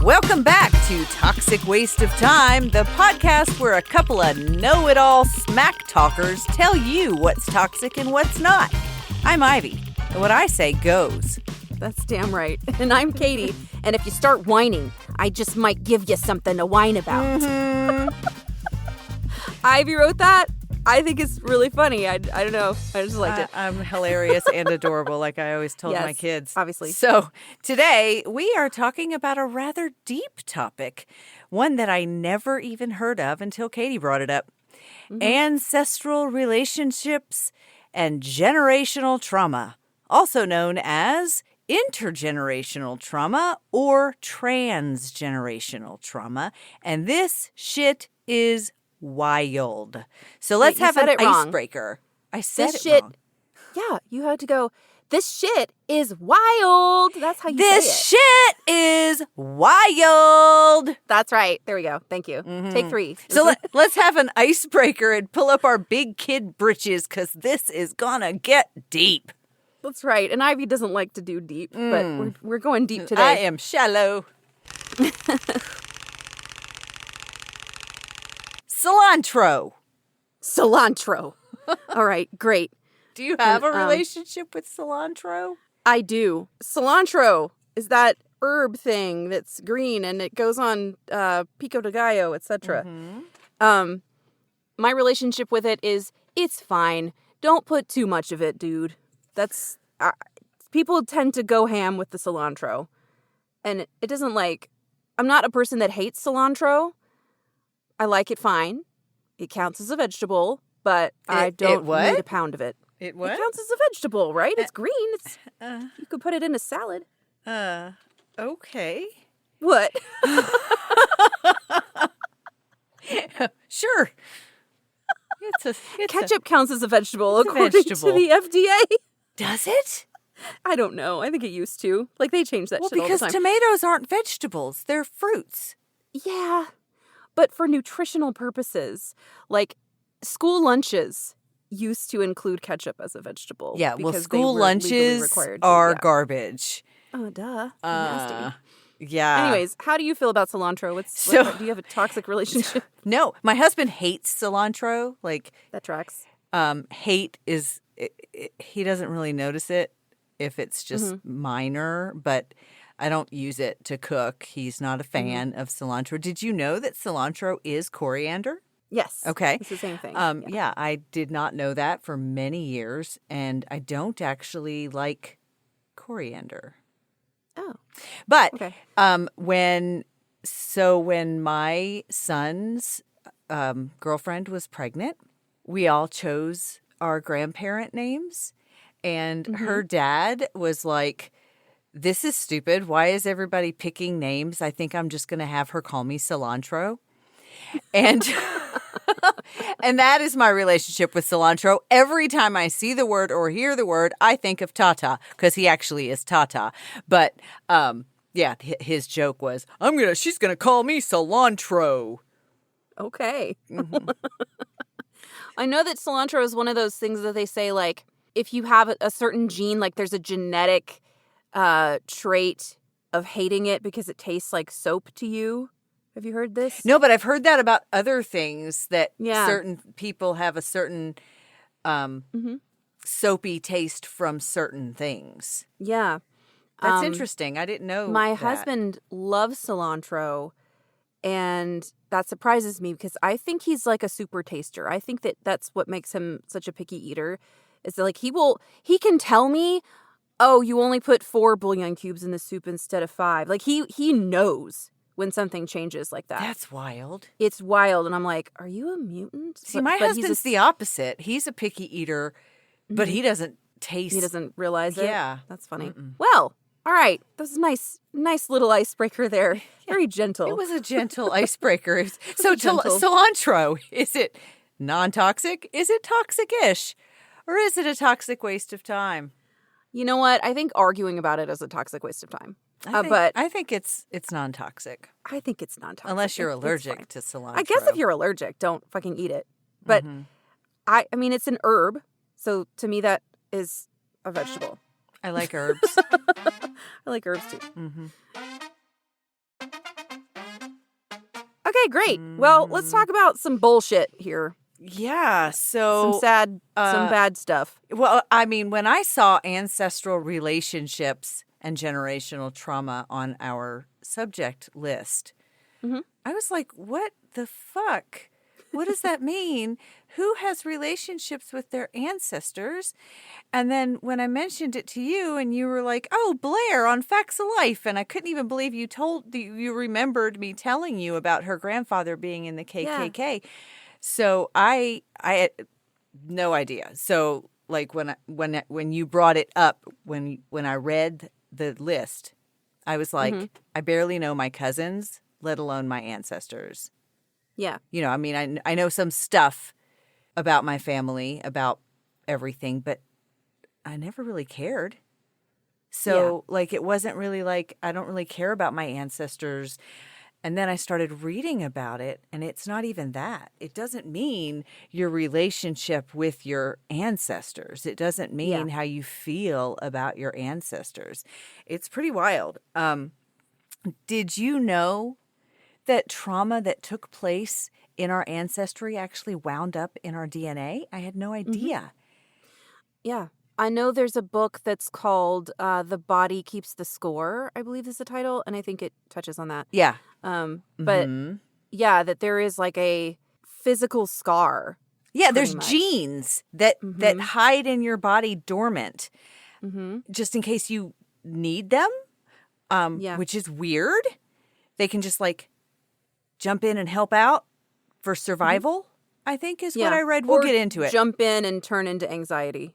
Welcome back to Toxic Waste of Time, the podcast where a couple of know-it-all smack talkers tell you what's toxic and what's not. I'm Ivy, and what I say goes. That's damn right. And I'm Katie, and if you start whining, I just might give you something to whine about. Ivy wrote that. I think it's really funny. I don't know. I just liked it. I'm hilarious and adorable, like I always told my kids. Obviously. So today we are talking about a rather deep topic, one that I never even heard of until Katie brought it up. Ancestral relationships and generational trauma, also known as intergenerational trauma or transgenerational trauma. And this shit is wild. So let's have an icebreaker. I said it wrong. Yeah, you had to go, this shit is wild. That's how you say it. This shit is wild. That's right. There we go. Thank you. Take 3. So let's have an icebreaker and pull up our big kid britches because this is gonna get deep. That's right. And Ivy doesn't like to do deep, but we're going deep today. I am shallow. Cilantro. All right, great. Do you have a relationship with cilantro? I do. Cilantro is that herb thing that's green and it goes on pico de gallo, etc. My relationship with it is it's fine. Don't put too much of it, dude. That's people tend to go ham with the cilantro. And it doesn't I'm not a person that hates cilantro. I like it fine. It counts as a vegetable, but I don't need a pound of it. It what? It counts as a vegetable, right? It's green. It's you could put it in a salad. Okay. What? Sure. Ketchup counts as a vegetable according to the FDA. Does it? I don't know. I think it used to. They change that shit all the time. Well, because tomatoes aren't vegetables. They're fruits. Yeah. But for nutritional purposes, school lunches used to include ketchup as a vegetable. Yeah, well, school lunches are garbage. Oh, duh. Nasty. Yeah. Anyways, how do you feel about cilantro? Do you have a toxic relationship? No, my husband hates cilantro. That tracks. Hate is, he doesn't really notice it if it's just minor, but I don't use it to cook. He's not a fan of cilantro. Did you know that cilantro is coriander? Yes. Okay. It's the same thing. Yeah, I did not know that for many years, and I don't actually like coriander. Oh. But okay. When my son's girlfriend was pregnant, we all chose our grandparent names, and her dad was like, this is stupid. Why is everybody picking names? I think I'm just going to have her call me Cilantro. And and that is my relationship with cilantro. Every time I see the word or hear the word, I think of Tata because he actually is Tata. But yeah, his joke was, she's going to call me Cilantro. Okay. I know that cilantro is one of those things that they say, if you have a certain gene, there's a genetic trait of hating it because it tastes like soap to you. Have you heard this? No, but I've heard that about other things that certain people have a certain soapy taste from certain things. Yeah. That's interesting. I didn't know My that. husband loves cilantro, and that surprises me because I think he's like a super taster. I think that's what makes him such a picky eater is that he can tell me, oh, you only put 4 bouillon cubes in the soup instead of 5. He knows when something changes like that. That's wild. It's wild. And I'm like, are you a mutant? See, my husband's the opposite. He's a picky eater, but he doesn't taste. He doesn't realize it? Yeah. That's funny. Well, all right. That was a nice little icebreaker there. Very gentle. It was a gentle icebreaker. So cilantro, is it non-toxic? Is it toxic-ish? Or is it a toxic waste of time? You know what? I think arguing about it is a toxic waste of time. I think it's non-toxic. I think it's non-toxic. Unless you're allergic to cilantro. I guess if you're allergic, don't fucking eat it. But I mean, it's an herb. So to me, that is a vegetable. I like herbs. I like herbs too. Okay, great. Well, let's talk about some bullshit here. Yeah, so Some bad stuff. well, I mean, when I saw ancestral relationships and generational trauma on our subject list, Mhm. I was like, what the fuck? What does that mean? Who has relationships with their ancestors? And then when I mentioned it to you and you were like, oh, Blair on Facts of Life. And I couldn't even believe you remembered me telling you about her grandfather being in the KKK. Yeah. So I had no idea. So like when you brought it up, when I read the list, I was like, I barely know my cousins, let alone my ancestors. Yeah. You know, I mean, I know some stuff about my family, about everything, but I never really cared. So, like, it wasn't really like, I don't really care about my ancestors. And then I started reading about it, and it's not even that. It doesn't mean your relationship with your ancestors. It doesn't mean how you feel about your ancestors. It's pretty wild. Did you know that trauma that took place in our ancestry actually wound up in our DNA? I had no idea. Yeah. I know there's a book that's called The Body Keeps the Score, I believe is the title, and I think it touches on that. Yeah. But yeah, that there is like a physical scar. Yeah, there's genes that hide in your body dormant, just in case you need them, which is weird. They can just like jump in and help out for survival, I think is what I read. We'll get into it. Jump in and turn into anxiety.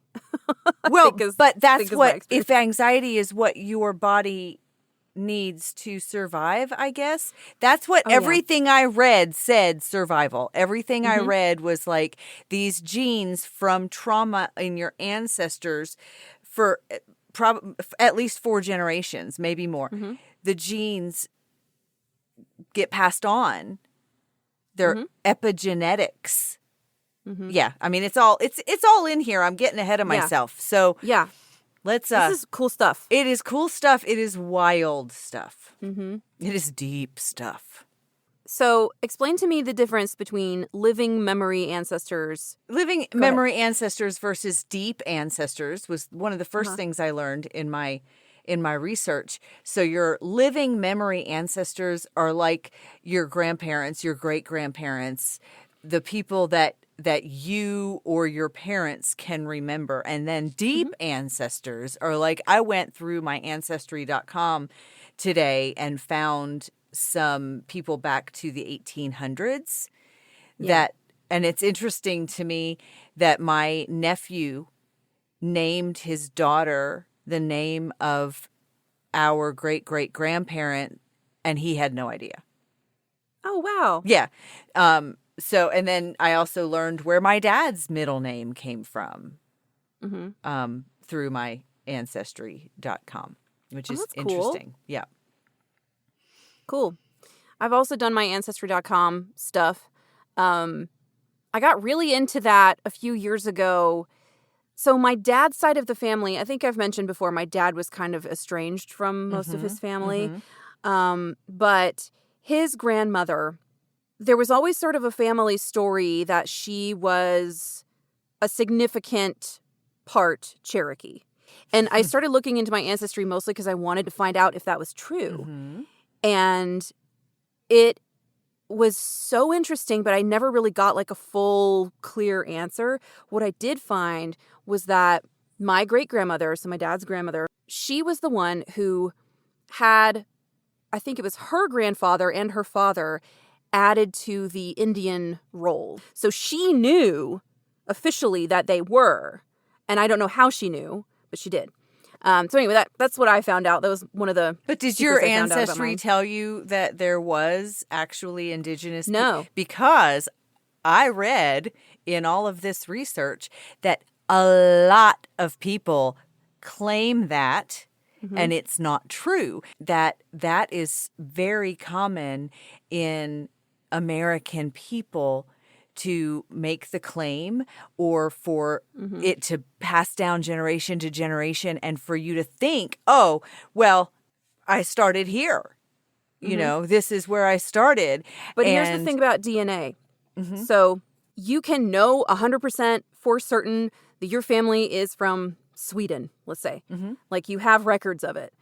Well, but that's what, if anxiety is what your body needs to survive, I guess. That's what everything I read said, survival. Everything I read was like these genes from trauma in your ancestors for at least 4 generations, maybe more. The genes get passed on. They're epigenetics. Yeah, I mean it's all in here. I'm getting ahead of myself. So let's this is cool stuff. It is cool stuff. It is wild stuff. It is deep stuff. So explain to me the difference between living memory ancestors. Living memory ancestors versus deep ancestors was one of the first things I learned in my research. So your living memory ancestors are like your grandparents, your great-grandparents, the people that you or your parents can remember. And then deep ancestors are like, I went through my Ancestry.com today and found some people back to the 1800s and it's interesting to me that my nephew named his daughter the name of our great-great-grandparent, and he had no idea. Oh, wow. Yeah. So, and then I also learned where my dad's middle name came from through my Ancestry.com, which is interesting. Cool. Yeah. Cool. I've also done my Ancestry.com stuff. I got really into that a few years ago. So my dad's side of the family, I think I've mentioned before, my dad was kind of estranged from most of his family. But his grandmother, there was always sort of a family story that she was a significant part Cherokee. And I started looking into my ancestry mostly because I wanted to find out if that was true. And it was so interesting, but I never really got like a full, clear answer. What I did find was that my great-grandmother, so my dad's grandmother, she was the one who had, I think it was her grandfather and her father added to the Indian roll. So she knew officially that they were, and I don't know how she knew, but she did. So anyway, that's what I found out. That was one of the. But did your ancestry tell you that there was actually indigenous? No, because I read in all of this research that a lot of people claim that, and it's not true. That is very common in American people to make the claim, or for it to pass down generation to generation, and for you to think, oh, well, I started here. you know, this is where I started. But here's the thing about DNA. So you can know 100% for certain that your family is from Sweden, let's say. Like you have records of it.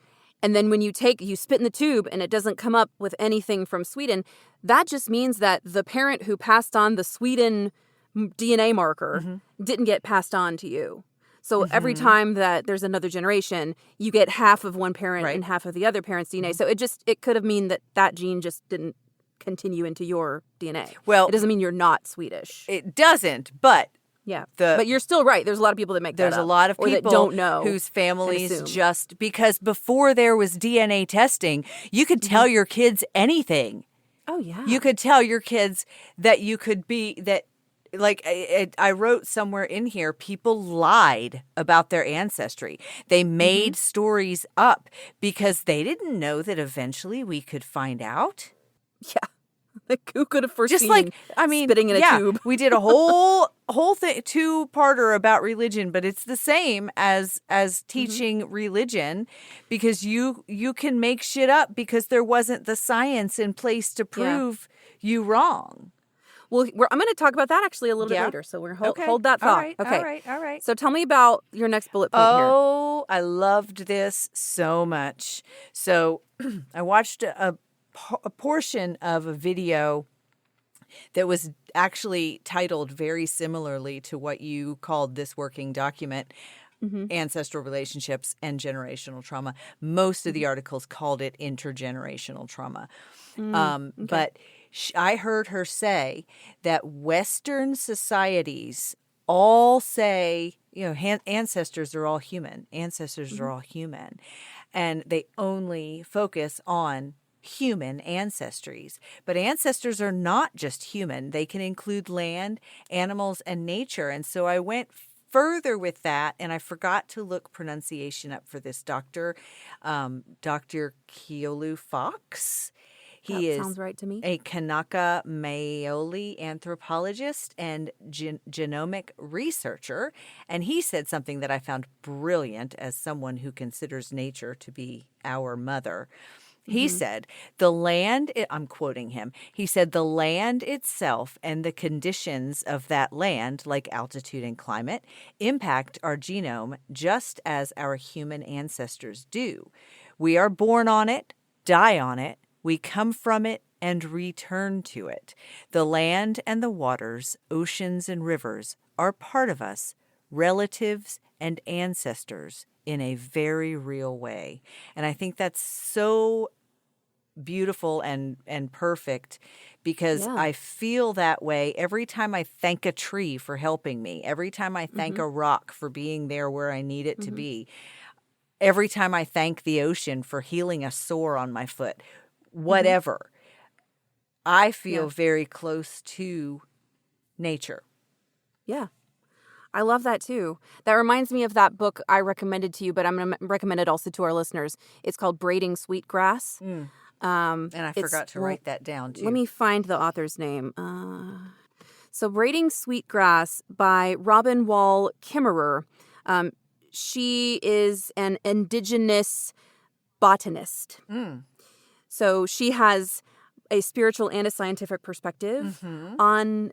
And then when you spit in the tube and it doesn't come up with anything from Sweden, that just means that the parent who passed on the Sweden DNA marker didn't get passed on to you. So every time that there's another generation, you get half of one parent and half of the other parent's DNA. So it could have mean that gene just didn't continue into your DNA. Well, it doesn't mean you're not Swedish. It doesn't, but yeah. But you're still right. There's a lot of people that make that up. There's a lot of people that don't know whose families just, because before there was DNA testing, you could tell your kids anything. Oh, yeah. You could tell your kids that you could be, that, like I wrote somewhere in here, people lied about their ancestry. They made stories up because they didn't know that eventually we could find out. Yeah. Like, who could have foreseen just like, I mean, spitting in a tube? We did a whole thing, two-parter about religion, but it's the same as teaching religion, because you can make shit up because there wasn't the science in place to prove you wrong. Well, I'm going to talk about that actually a little bit later, so we're hold that thought. All right. So tell me about your next bullet point here. Oh, I loved this so much. So I watched a portion of a video that was actually titled very similarly to what you called this working document, Ancestral Relationships and Generational Trauma. Most of the articles called it Intergenerational Trauma. But I heard her say that Western societies all say, you know, ancestors are all human. Ancestors are all human. And they only focus on human ancestries. But ancestors are not just human. They can include land, animals, and nature. And so I went further with that, and I forgot to look pronunciation up for this doctor, Dr. Keolu Fox. He is sounds right to me. A Kanaka Maoli anthropologist and genomic researcher. And he said something that I found brilliant as someone who considers nature to be our mother. He said, I'm quoting him, he said, the land itself and the conditions of that land, like altitude and climate, impact our genome just as our human ancestors do. We are born on it, die on it, we come from it, and return to it. The land and the waters, oceans and rivers are part of us, relatives and ancestors, in a very real way. And I think that's so beautiful and perfect, because I feel that way every time I thank a tree for helping me, every time I thank a rock for being there where I need it to be, every time I thank the ocean for healing a sore on my foot, whatever. I feel very close to nature. Yeah. I love that too. That reminds me of that book I recommended to you, but I'm going to recommend it also to our listeners. It's called Braiding Sweetgrass. And I forgot to write that down too. Let me find the author's name. So Braiding Sweetgrass by Robin Wall Kimmerer. She is an indigenous botanist. So she has a spiritual and a scientific perspective on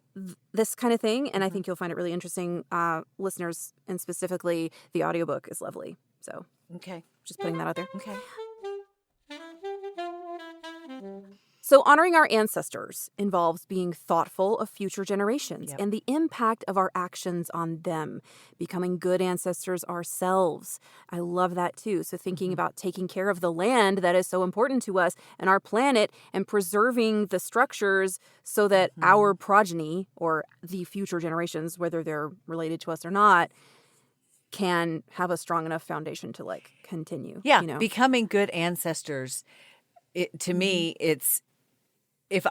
this kind of thing. And I think you'll find it really interesting. Listeners, and specifically the audiobook is lovely. So just putting that out there. Okay. So honoring our ancestors involves being thoughtful of future generations and the impact of our actions on them, becoming good ancestors ourselves. I love that too. So thinking about taking care of the land that is so important to us and our planet, and preserving the structures so that our progeny, or the future generations, whether they're related to us or not, can have a strong enough foundation to continue. Yeah, becoming good ancestors. To me, it's if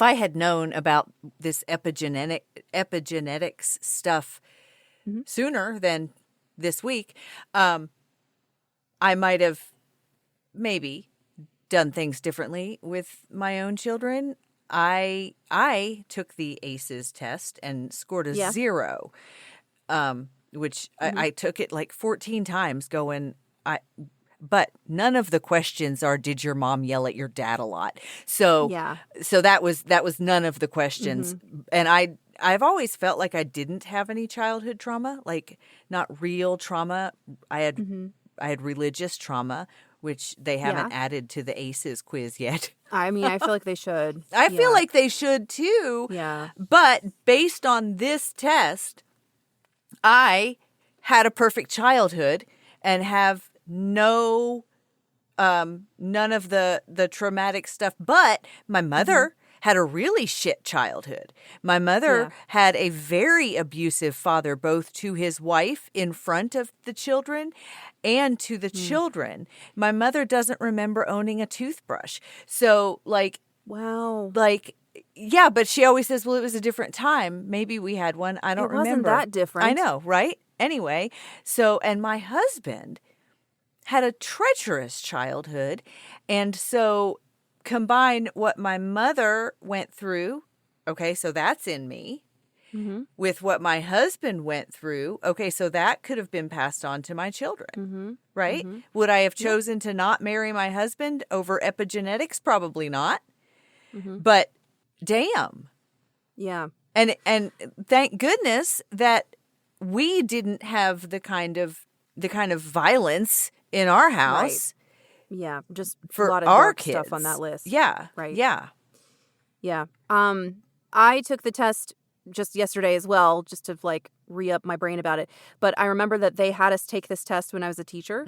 I had known about this epigenetics stuff sooner than this week, I might have maybe done things differently with my own children. I took the ACEs test and scored a 0, which I took it 14 times going. but none of the questions are, did your mom yell at your dad a lot? So Yeah. so that was none of the questions. And I've always felt like I didn't have any childhood trauma, like not real trauma. I had religious trauma, which they haven't added to the ACEs quiz yet. I mean, I feel like they should. I feel like they should too. Yeah. But based on this test, I had a perfect childhood and have none of the traumatic stuff. But my mother had a really shit childhood. My mother had a very abusive father, both to his wife in front of the children and to the children. My mother doesn't remember owning a toothbrush. So, like, wow. like, yeah, but she always says, well, it was a different time. Maybe we had one. I don't remember. It wasn't that different. I know, right? Anyway, so, and my husband had a treacherous childhood. And so combine what my mother went through, okay, so that's in me, with what my husband went through, okay, so that could have been passed on to my children, right? Would I have chosen to not marry my husband over epigenetics? Probably not. But damn. Yeah. And thank goodness that we didn't have the kind of violence in our house. Yeah, just For a lot of our dark kids. stuff on that list. Yeah. Right. Yeah. Yeah. I took the test just yesterday as well, just to like re-up my brain about it. But I remember that they had us take this test when I was a teacher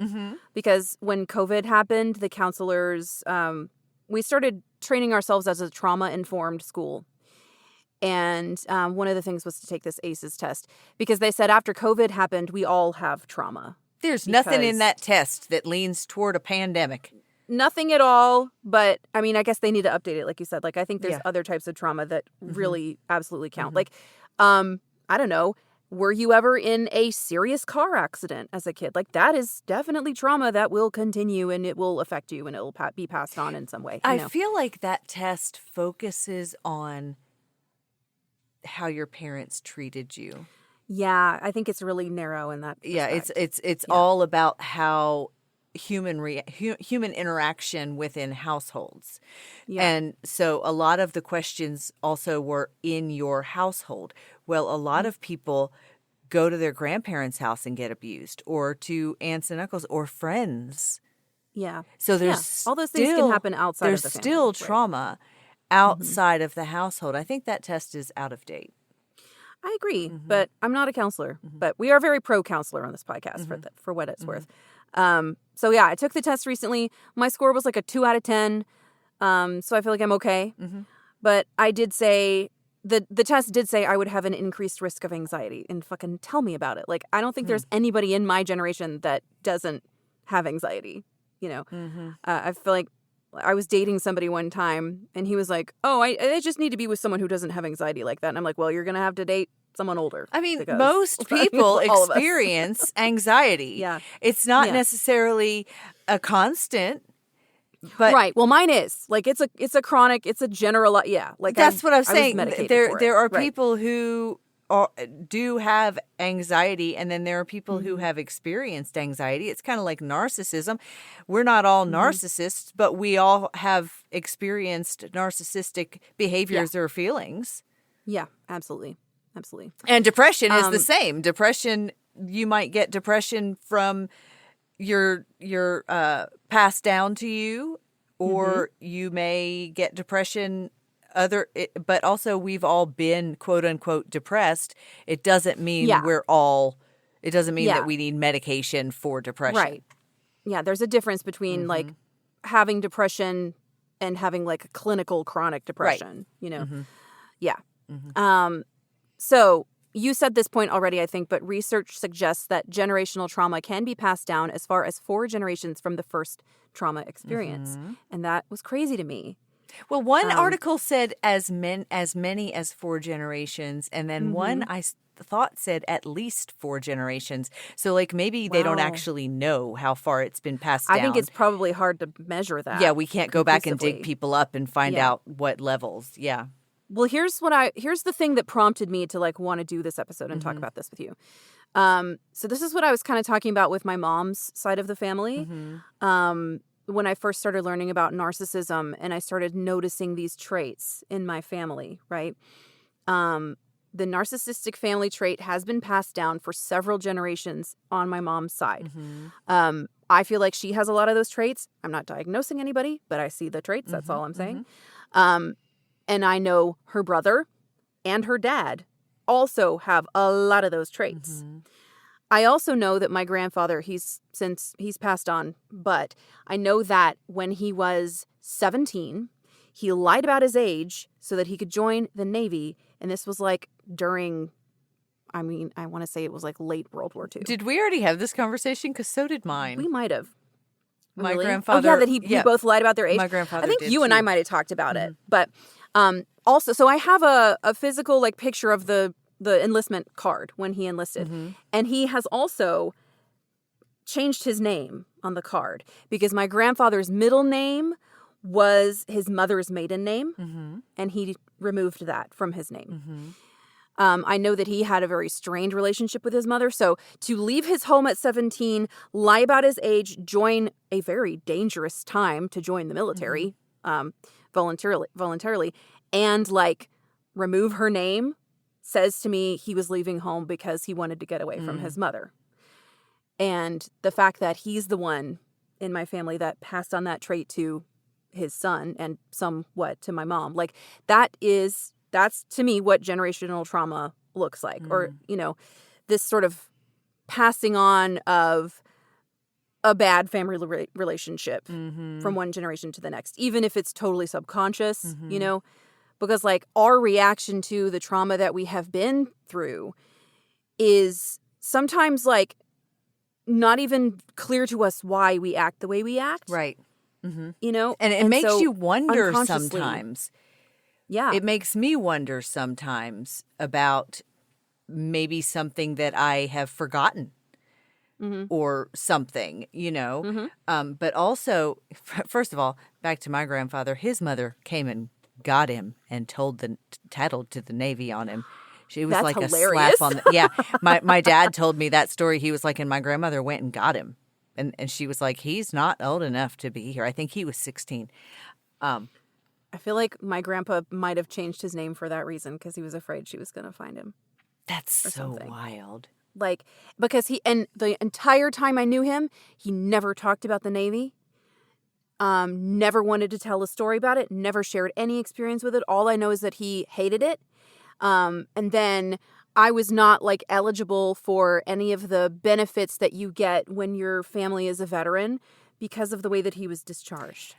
because when COVID happened, the counselors, we started training ourselves as a trauma-informed school. And one of the things was to take this ACEs test because they said after COVID happened, we all have trauma. There's nothing in that test that leans toward a pandemic. Nothing at all, but I mean, I guess they need to update it, like you said. Like, I think there's Yeah. other types of trauma that really absolutely count. Like, I don't know, were you ever in a serious car accident as a kid? Like, that is definitely trauma that will continue and it will affect you and it will be passed on in some way. I feel like that test focuses on how your parents treated you. Yeah, I think it's really narrow in that respect. Yeah, it's all about how human interaction within households. Yeah. And so a lot of the questions also were in your household. Well, a lot of people go to their grandparents' house and get abused, or to aunts and uncles or friends. Yeah. So there's all those things can happen outside of the family. There's still trauma outside of the household. I think that test is out of date. I agree, but I'm not a counselor. But we are very pro-counselor on this podcast for what it's worth. So yeah, I took the test recently. My score was like a 2 out of 10. So I feel like I'm okay. But I did say the test did say I would have an increased risk of anxiety, and fucking tell me about it. Like, I don't think there's anybody in my generation that doesn't have anxiety. You know, I feel like I was dating somebody one time and he was like, oh, I just need to be with someone who doesn't have anxiety like that. And I'm like, well, you're going to have to date someone older. I mean, because most people all of us. experience anxiety. Yeah. It's not necessarily a constant, but right. Well, mine is like, it's a chronic, it's a general. Yeah. Like that's what I'm saying. There There are people who do have anxiety, and then there are people who have experienced anxiety. It's kind of like narcissism. We're not all narcissists, but we all have experienced narcissistic behaviors or feelings. Yeah, absolutely. Absolutely. And depression is the same. Depression, you might get depression from your passed down to you, or you may get depression but also we've all been quote unquote depressed. It doesn't mean it doesn't mean that we need medication for depression. Right. Yeah, there's a difference between like having depression and having like a clinical chronic depression, you know. Yeah. So you said this point already, I think, but research suggests that generational trauma can be passed down as far as 4 generations from the first trauma experience. And that was crazy to me. Well, one article said as many as 4 generations, and then one I thought said at least 4 generations. So, like, maybe they don't actually know how far it's been passed down. I think it's probably hard to measure that. Yeah, we can't go back and dig people up and find out what levels. Yeah. Well, here's the thing that prompted me to like want to do this episode and talk about this with you. So this is what I was kind of talking about with my mom's side of the family. When I first started learning about narcissism and I started noticing these traits in my family, right? The narcissistic family trait has been passed down for several generations on my mom's side. I feel like she has a lot of those traits. I'm not diagnosing anybody, but I see the traits. That's all I'm saying. And I know her brother and her dad also have a lot of those traits. I also know that my grandfather, he's passed on, but I know that when he was 17, he lied about his age so that he could join the Navy. And this was like during, I want to say it was like late World War II. Did we already have this conversation? Because so did mine. We might have. My Really? grandfather. Oh, yeah, that he both lied about their age. My grandfather I think did you and too. I might have talked about it. But also, so I have a physical like picture of the enlistment card when he enlisted. And he has also changed his name on the card because my grandfather's middle name was his mother's maiden name. And he removed that from his name. I know that he had a very strained relationship with his mother. So to leave his home at 17, lie about his age, join a very dangerous time to join the military voluntarily, and like remove her name says to me he was leaving home because he wanted to get away from his mother. And the fact that he's the one in my family that passed on that trait to his son and somewhat to my mom, like that's to me what generational trauma looks like. Or, this sort of passing on of a bad family relationship from one generation to the next, even if it's totally subconscious, because like our reaction to the trauma that we have been through is sometimes like not even clear to us why we act the way we act. Right. And it And makes you wonder sometimes. Yeah. It makes me wonder sometimes about maybe something that I have forgotten or something, But also, first of all, back to my grandfather, his mother came and got him and tattled to the Navy on him. She was That's like hilarious. a slap on the, yeah. My dad told me that story. He was like, and my grandmother went and got him. And she was like, he's not old enough to be here. I think he was 16. I feel like my grandpa might have changed his name for that reason because he was afraid she was going to find him. That's so wild. Like, because and the entire time I knew him, he never talked about the Navy. Never wanted to tell a story about it. Never shared any experience with it. All I know is that he hated it. And then I was not like eligible for any of the benefits that you get when your family is a veteran because of the way that he was discharged.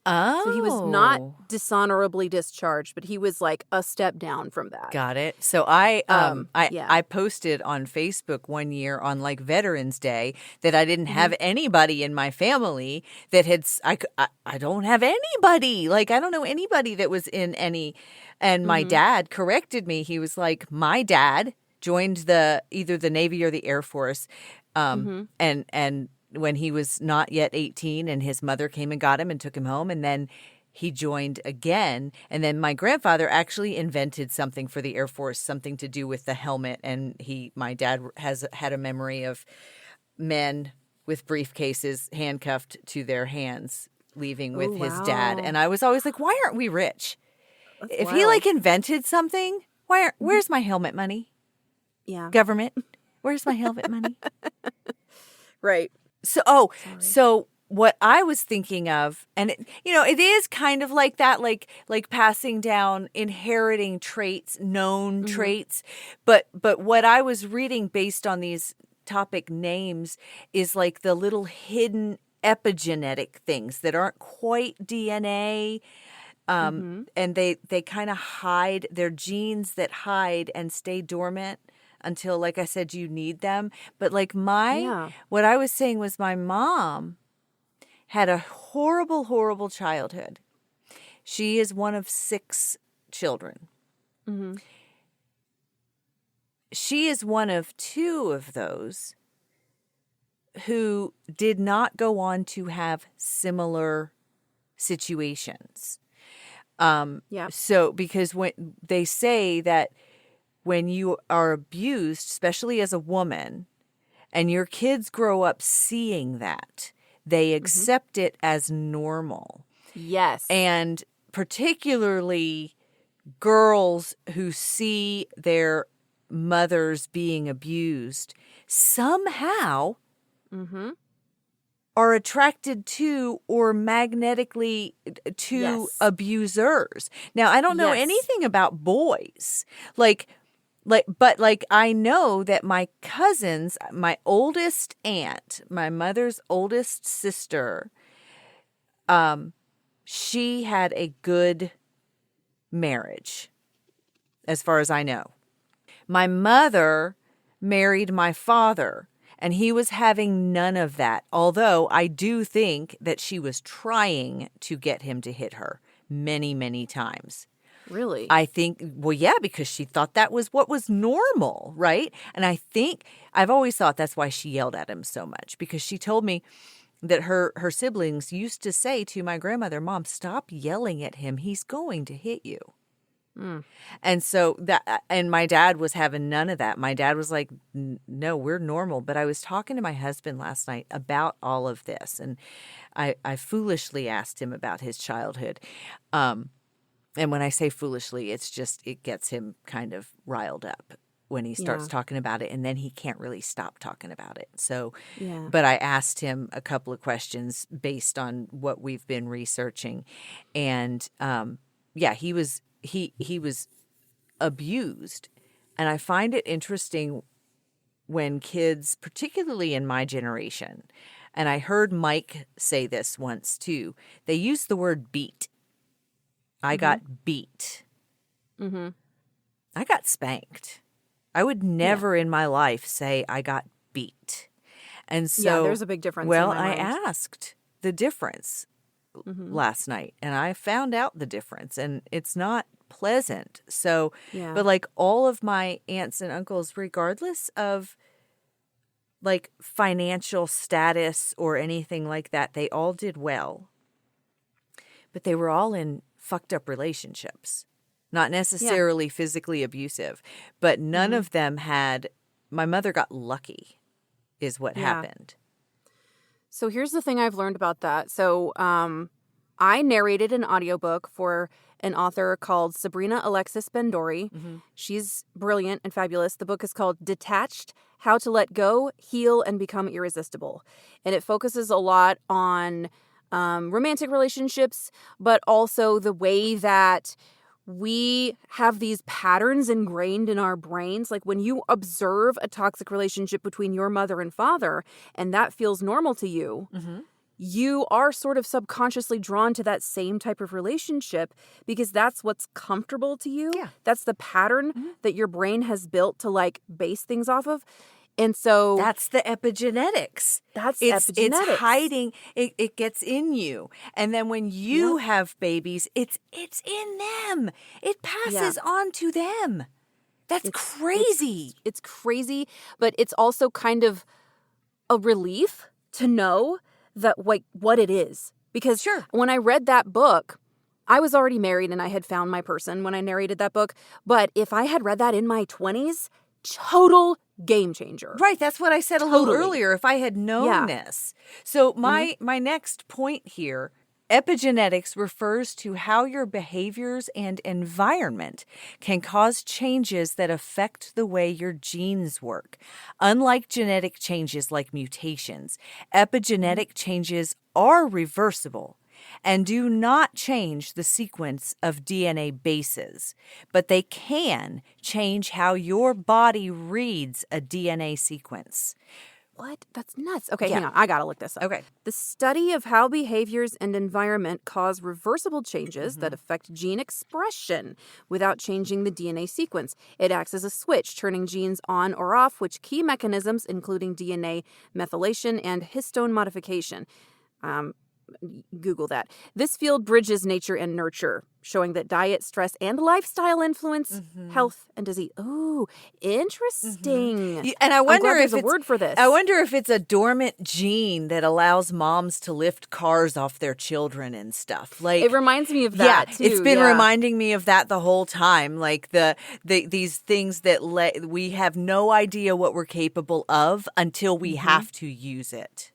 Oh. So he was not dishonorably discharged, but he was like a step down from that. Got it. So I posted on Facebook one year on like Veterans Day that I didn't have anybody in my family that had I don't have anybody. Like I don't know anybody that was in any. And my dad corrected me. He was like, my dad joined either the Navy or the Air Force, and when he was not yet 18 and his mother came and got him and took him home, and then he joined again. And then my grandfather actually invented something for the Air Force, something to do with the helmet. And my dad has had a memory of men with briefcases handcuffed to their hands leaving with his dad. And I was always like, why aren't we rich? If he like invented something, where's my helmet money? Yeah. Government, where's my helmet money? Right. So what I was thinking of, and it is kind of like that, like passing down, inheriting traits, known traits. But what I was reading based on these topic names is like the little hidden epigenetic things that aren't quite DNA. And they kind of hide, they're genes that hide and stay dormant until, like I said, you need them. But like what I was saying was my mom had a horrible, horrible childhood. She is one of 6 children. She is one of 2 of those who did not go on to have similar situations. So because when they say that when you are abused, especially as a woman, and your kids grow up seeing that, they accept it as normal. Yes. And particularly girls who see their mothers being abused somehow are attracted to or magnetically to abusers. Now, I don't know anything about boys. But I know that my cousins, my oldest aunt, my mother's oldest sister, she had a good marriage, as far as I know. My mother married my father, and he was having none of that, although I do think that she was trying to get him to hit her many, many times. Really? I think, well, yeah, because she thought that was what was normal, right? And I think, I've always thought that's why she yelled at him so much, because she told me that her siblings used to say to my grandmother, Mom, stop yelling at him. He's going to hit you. And so and my dad was having none of that. My dad was like, no, we're normal. But I was talking to my husband last night about all of this. And I foolishly asked him about his childhood. And when I say foolishly, it's just, it gets him kind of riled up when he starts talking about it. And then he can't really stop talking about it. So, but I asked him a couple of questions based on what we've been researching. And he was abused. And I find it interesting when kids, particularly in my generation, and I heard Mike say this once too, they use the word beat. I got beat. I got spanked. I would never in my life say I got beat. And so, there's a big difference. Well, in my I mind. asked the difference last night, and I found out the difference, and it's not pleasant. So, but like all of my aunts and uncles, regardless of like financial status or anything like that, they all did well. But they were all in fucked up relationships, not necessarily physically abusive, but none of them had. My mother got lucky is what happened. So here's the thing I've learned about that. So I narrated an audiobook for an author called Sabrina Alexis Bendori. She's brilliant and fabulous. The book is called Detached: How to Let Go, Heal, and Become Irresistible. And it focuses a lot on romantic relationships, but also the way that we have these patterns ingrained in our brains. Like when you observe a toxic relationship between your mother and father, and that feels normal to you, you are sort of subconsciously drawn to that same type of relationship because that's what's comfortable to you. That's the pattern that your brain has built to like base things off of. And so that's the epigenetics. It's hiding. It gets in you, and then when you have babies, it's in them. It passes on to them. It's crazy. It's crazy, but it's also kind of a relief to know that like what it is. Because when I read that book, I was already married and I had found my person when I narrated that book. But if I had read that in my 20s, total game changer. Right. That's what I said a little earlier. If I had known this. So my next point here, epigenetics refers to how your behaviors and environment can cause changes that affect the way your genes work. Unlike genetic changes like mutations, epigenetic changes are reversible and do not change the sequence of DNA bases, but they can change how your body reads a DNA sequence. What? That's nuts. Okay, hang on. I got to look this up. Okay. The study of how behaviors and environment cause reversible changes that affect gene expression without changing the DNA sequence. It acts as a switch, turning genes on or off, which key mechanisms, including DNA methylation and histone modification. Google that. This field bridges nature and nurture, showing that diet, stress, and lifestyle influence health and disease. Oh, interesting. And I wonder I'm glad if there's a word for this. I wonder if it's a dormant gene that allows moms to lift cars off their children and stuff. Like, it reminds me of that too. It's been reminding me of that the whole time. Like these things that we have no idea what we're capable of until we have to use it.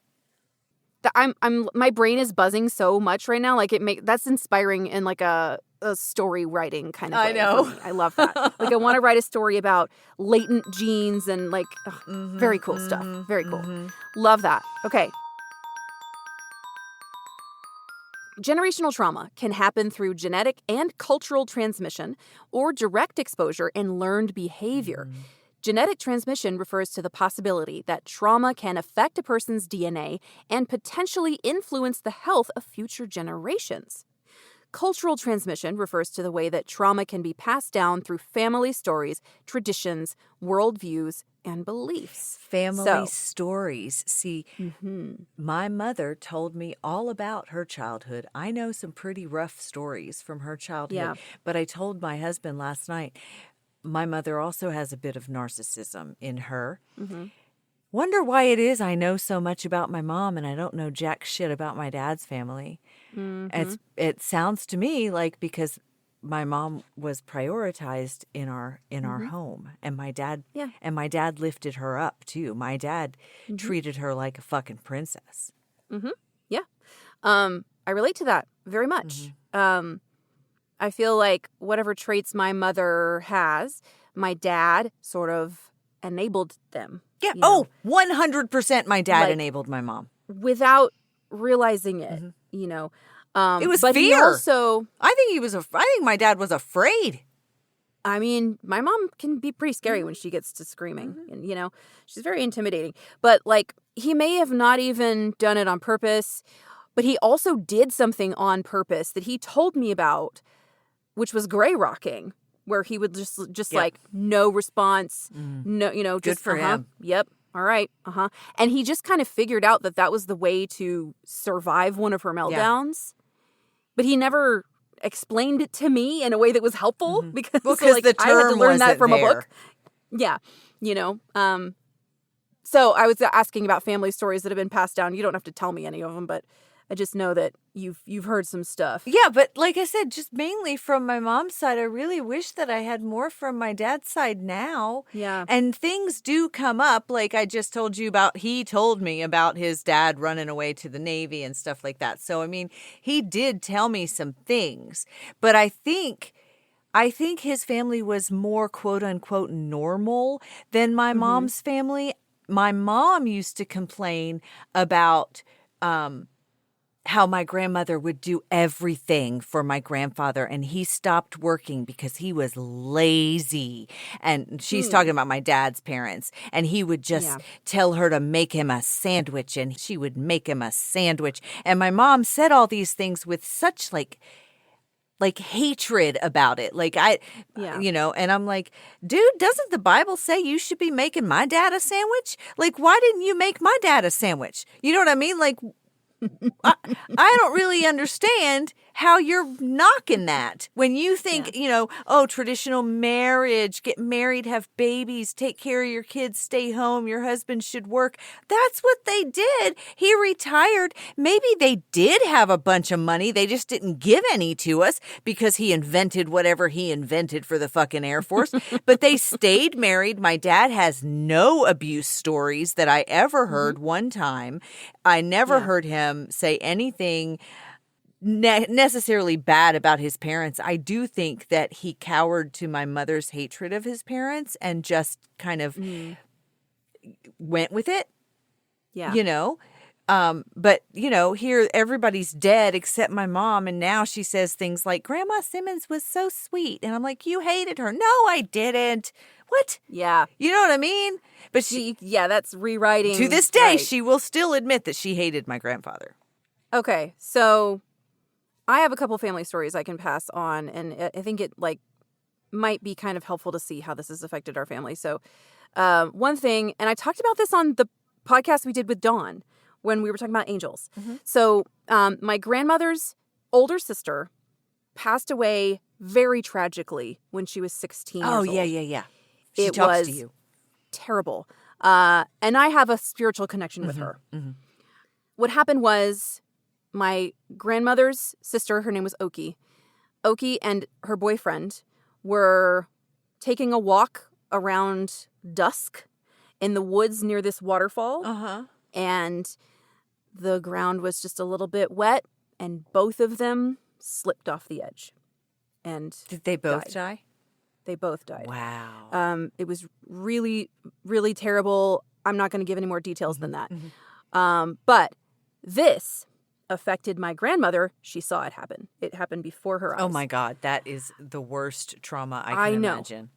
My brain is buzzing so much right now. Like that's inspiring in like a story writing kind of way. I know. For me. I love that. Like I want to write a story about latent genes and like very cool stuff. Very cool. Love that. Okay. Generational trauma can happen through genetic and cultural transmission or direct exposure and learned behavior. Genetic transmission refers to the possibility that trauma can affect a person's DNA and potentially influence the health of future generations. Cultural transmission refers to the way that trauma can be passed down through family stories, traditions, worldviews, and beliefs. Family stories. See, my mother told me all about her childhood. I know some pretty rough stories from her childhood, but I told my husband last night, my mother also has a bit of narcissism in her. Wonder why it is I know so much about my mom and I don't know jack shit about my dad's family. It sounds to me like because my mom was prioritized in our home, and my dad lifted her up too. My dad treated her like a fucking princess. Yeah, I relate to that very much. I feel like whatever traits my mother has, my dad sort of enabled them. Yeah. Oh, 100% my dad enabled my mom. Without realizing it, you know. It was but fear. He also, I think my dad was afraid. I mean, my mom can be pretty scary when she gets to screaming. And, you know, she's very intimidating. But, like, he may have not even done it on purpose, but he also did something on purpose that he told me about, which was gray rocking, where he would just like, no response, no, you know, just good for him. Yep. All right. And he just kind of figured out that was the way to survive one of her meltdowns. But he never explained it to me in a way that was helpful because like, the term I had to learn that from there. a book. Yeah. You know, so I was asking about family stories that have been passed down. You don't have to tell me any of them, but I just know that you've heard some stuff. Yeah, but like I said, just mainly from my mom's side, I really wish that I had more from my dad's side now. Yeah. And things do come up, like I just told you about, he told me about his dad running away to the Navy and stuff like that. So, I mean, he did tell me some things, but I think his family was more quote unquote normal than my mom's family. My mom used to complain about, how my grandmother would do everything for my grandfather, and he stopped working because he was lazy. And she's talking about my dad's parents, and he would just tell her to make him a sandwich, and she would make him a sandwich. And my mom said all these things with such like hatred about it. Like you know, and I'm like, dude, doesn't the Bible say you should be making my dad a sandwich? Like, why didn't you make my dad a sandwich? You know what I mean? Like, I don't really understand how you're knocking that when you think, you know, oh, traditional marriage, get married, have babies, take care of your kids, stay home, your husband should work. That's what they did. He retired. Maybe they did have a bunch of money. They just didn't give any to us because he invented whatever he invented for the fucking Air Force. But they stayed married. My dad has no abuse stories that I ever heard one time. I never heard him say anything necessarily bad about his parents. I do think that he cowered to my mother's hatred of his parents and just kind of went with it. Yeah. You know? But, you know, here everybody's dead except my mom. And now she says things like, Grandma Simmons was so sweet. And I'm like, you hated her. No, I didn't. What? Yeah. You know what I mean? But that's rewriting. To this day, she will still admit that she hated my grandfather. Okay. So I have a couple family stories I can pass on. And I think it might be kind of helpful to see how this has affected our family. So one thing, and I talked about this on the podcast we did with Dawn, when we were talking about angels. Mm-hmm. So my grandmother's older sister passed away very tragically when she was 16 years old. Oh, yeah. She It talks was to you. terrible. And I have a spiritual connection with her. Mm-hmm. What happened was my grandmother's sister, her name was Oki. Oki and her boyfriend were taking a walk around dusk in the woods near this waterfall. Uh-huh. And the ground was just a little bit wet, and both of them slipped off the edge. And Did they both died. die? They both died. Wow. It was really, really terrible. I'm not going to give any more details than that. Mm-hmm. But this affected my grandmother. She saw it happen. It happened before her eyes. Oh my God, that is the worst trauma I can know. imagine.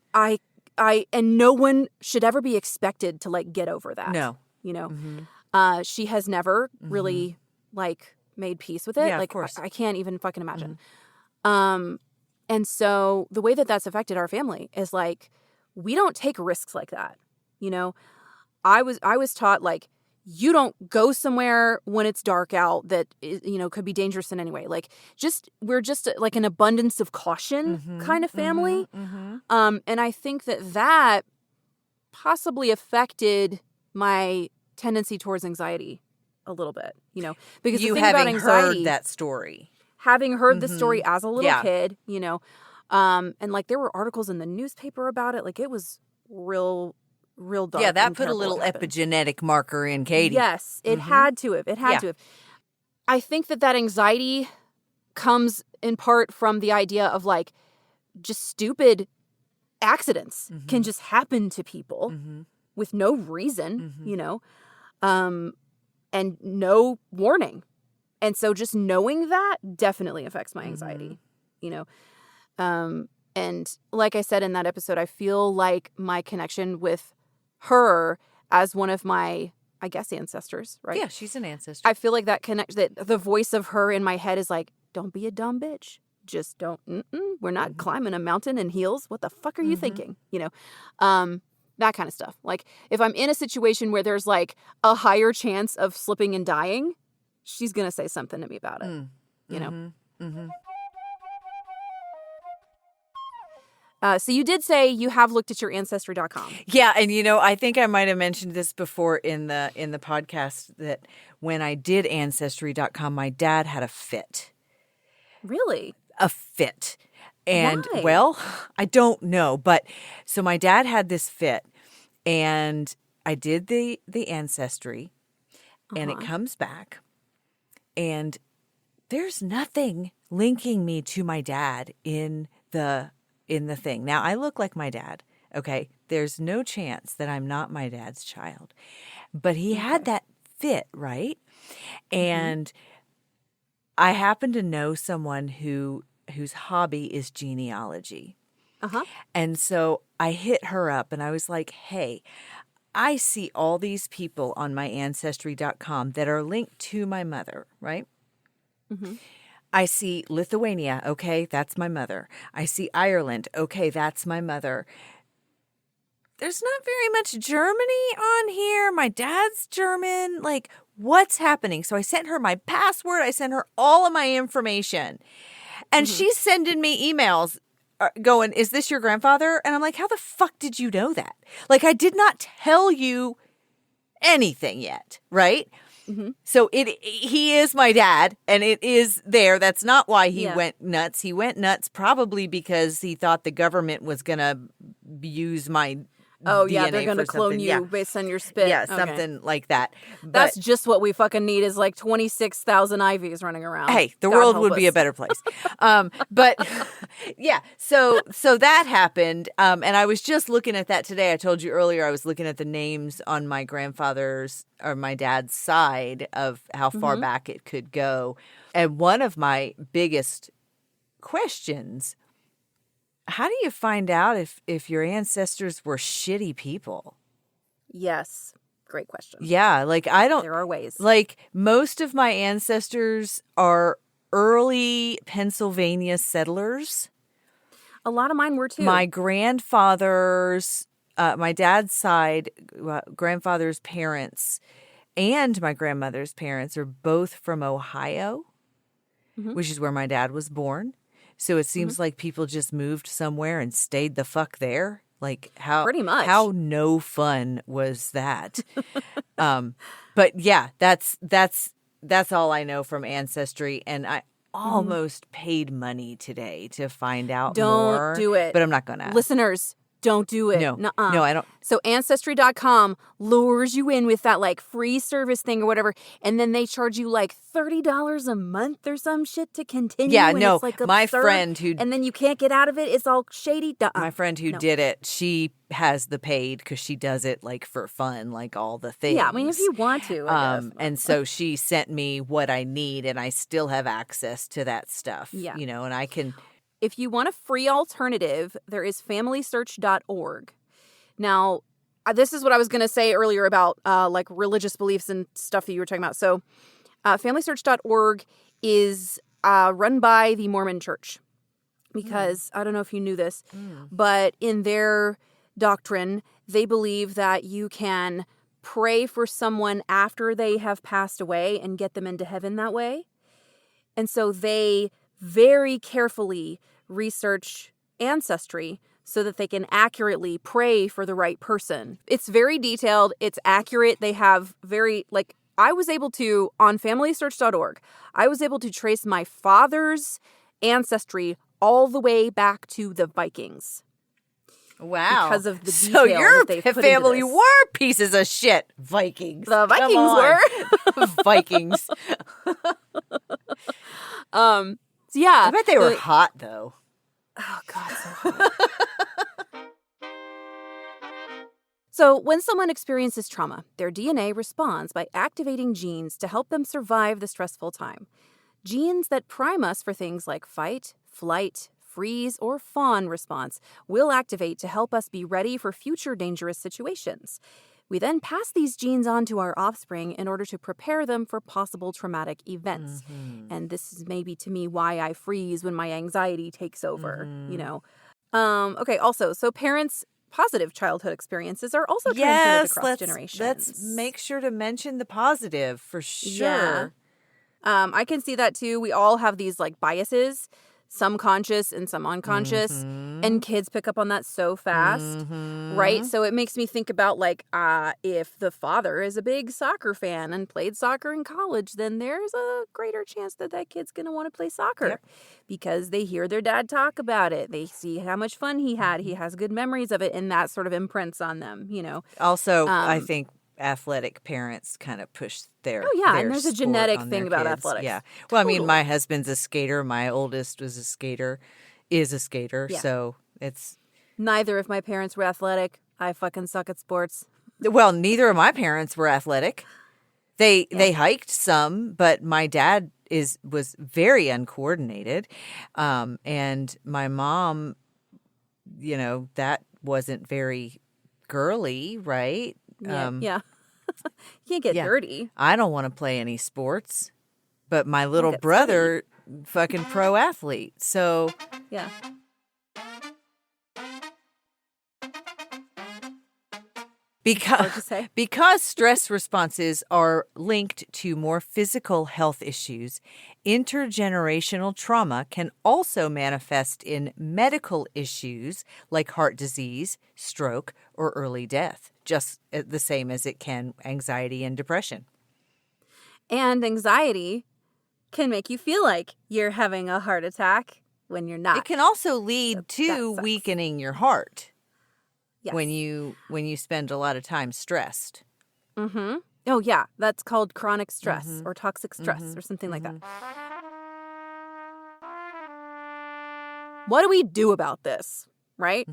And no one should ever be expected to like get over that. No. You know, Mm-hmm. she has never really like made peace with it. Yeah, of like course. I can't even fucking imagine. And so the way that that's affected our family is like, we don't take risks like that. You know, I was taught like, you don't go somewhere when it's dark out that, you know, could be dangerous in any way. Like we're just like an abundance of caution kind of family. And I think that possibly affected my tendency towards anxiety a little bit, you know, because You the thing about having anxiety, heard that story. having heard the story as a little Yeah. kid, you know, and like there were articles in the newspaper about it. Like it was real dark. Yeah, that and put a terrible little what happened. epigenetic marker in Katie. Yes, it had to have. It had to have. I think that anxiety comes in part from the idea of like just stupid accidents can just happen to people with no reason, you know, and no warning. And so just knowing that definitely affects my anxiety, you know. And like I said in that episode, I feel like my connection with her as one of my, I guess, ancestors, right? Yeah, she's an ancestor. I feel like that the voice of her in my head is like, don't be a dumb bitch. Just don't, we're not climbing a mountain in heels. What the fuck are you thinking? You know, that kind of stuff. Like if I'm in a situation where there's like a higher chance of slipping and dying, she's going to say something to me about it, you know? So you did say you have looked at your Ancestry.com. Yeah, and you know, I think I might have mentioned this before in the podcast that when I did Ancestry.com, my dad had a fit. Really? A fit. And Why? well, I don't know, but so my dad had this fit and I did the ancestry and it comes back and there's nothing linking me to my dad in the thing. Now I look like my dad. Okay. There's no chance that I'm not my dad's child, but he had that fit, right? And I happen to know someone whose hobby is genealogy. And so I hit her up and I was like, hey, I see all these people on my Ancestry.com that are linked to my mother, right? I see Lithuania. Okay, that's my mother. I see Ireland. Okay, that's my mother. There's not very much Germany on here. My dad's German. Like, what's happening? So I sent her my password. I sent her all of my information. And she's sending me emails going, is this your grandfather? And I'm like, how the fuck did you know that? Like, I did not tell you anything yet, right? So he is my dad, and it is there. That's not why he went nuts. He went nuts probably because he thought the government was going to use my Oh, DNA yeah, they're going to clone you based on your spit. Yeah, Okay. something like that. That's just what we fucking need is like 26,000 IVs running around. Hey, the God world help would be a us. better place. But yeah, so that happened. And I was just looking at that today. I told you earlier I was looking at the names on my grandfather's or my dad's side of how far back it could go. And one of my biggest questions, how do you find out if your ancestors were shitty people? Yes. Great question. Yeah, like I don't. There are ways. Like most of my ancestors are early Pennsylvania settlers. A lot of mine were too. My grandfather's, my dad's side, grandfather's parents and my grandmother's parents are both from Ohio, Mhm. which is where my dad was born. So it seems like people just moved somewhere and stayed the fuck there. Like Pretty much. how no fun was that? But yeah, that's all I know from Ancestry, and I almost paid money today to find out more. Don't do it. But I'm not gonna. Listeners, don't do it. No, Nuh-uh. no, I don't. So Ancestry.com lures you in with that like free service thing or whatever, and then they charge you like $30 a month or some shit to continue. Yeah, and no, it's like absurd, my friend who and then you can't get out of it. It's all shady. my friend who did it, she has the paid because she does it like for fun, like all the things. Yeah, I mean, if you want to. I guess. And so she sent me what I need, and I still have access to that stuff. Yeah. You know, and I can. If you want a free alternative, there is FamilySearch.org. Now, this is what I was going to say earlier about like religious beliefs and stuff that you were talking about. So, FamilySearch.org is run by the Mormon Church because I don't know if you knew this, but in their doctrine, they believe that you can pray for someone after they have passed away and get them into heaven that way. And so they very carefully research ancestry so that they can accurately pray for the right person. It's very detailed. It's accurate. They have I was able to, on FamilySearch.org, I was able to trace my father's ancestry all the way back to the Vikings. Wow. Because of the detail so your that they've put family into this. were pieces of shit. Vikings. The Come Vikings on. were. Vikings. So yeah. I bet they were hot, though. Oh, God, so hot. So when someone experiences trauma, their DNA responds by activating genes to help them survive the stressful time. Genes that prime us for things like fight, flight, freeze, or fawn response will activate to help us be ready for future dangerous situations. We then pass these genes on to our offspring in order to prepare them for possible traumatic events. And this is maybe to me why I freeze when my anxiety takes over, you know. Okay, also, so parents' positive childhood experiences are also transmitted across generations. Let's make sure to mention the positive for sure. Yeah. I can see that too. We all have these like biases, some conscious and some unconscious, and kids pick up on that so fast, right? So it makes me think about like if the father is a big soccer fan and played soccer in college, then there's a greater chance that that kid's going to want to play soccer because they hear their dad talk about it. They see how much fun he had. He has good memories of it, and that sort of imprints on them, you know. Also, I think athletic parents kind of push their and there's a sport genetic on thing their about kids. athletics. Yeah. Well, I mean, Totally. my husband's a skater. My oldest is a skater. Yeah. So it's Neither of my parents were athletic. I fucking suck at sports. well, neither of my parents were athletic. They hiked some, but my dad was very uncoordinated, and my mom, you know, that wasn't very girly, right? Yeah. You can't get dirty. I don't want to play any sports, but my little get brother, fucking pro athlete. So Yeah. because stress responses are linked to more physical health issues, intergenerational trauma can also manifest in medical issues like heart disease, stroke, or early death, just the same as it can anxiety and depression. And anxiety can make you feel like you're having a heart attack when you're not. It can also lead that to sucks. weakening your heart. Yes. When you spend a lot of time stressed. Mm-hmm. Oh, yeah. That's called chronic stress or toxic stress or something like that. What do we do about this, right?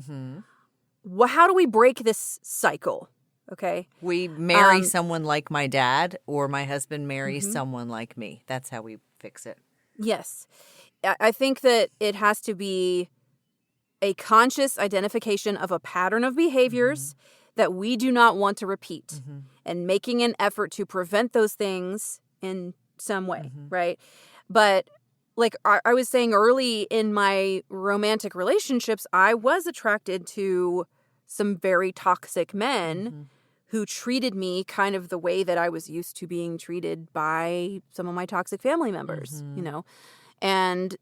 How do we break this cycle? Okay. We marry someone like my dad, or my husband marries someone like me. That's how we fix it. Yes. I think that it has to be a conscious identification of a pattern of behaviors that we do not want to repeat and making an effort to prevent those things in some way, right? But like I was saying early in my romantic relationships, I was attracted to some very toxic men who treated me kind of the way that I was used to being treated by some of my toxic family members, you know? And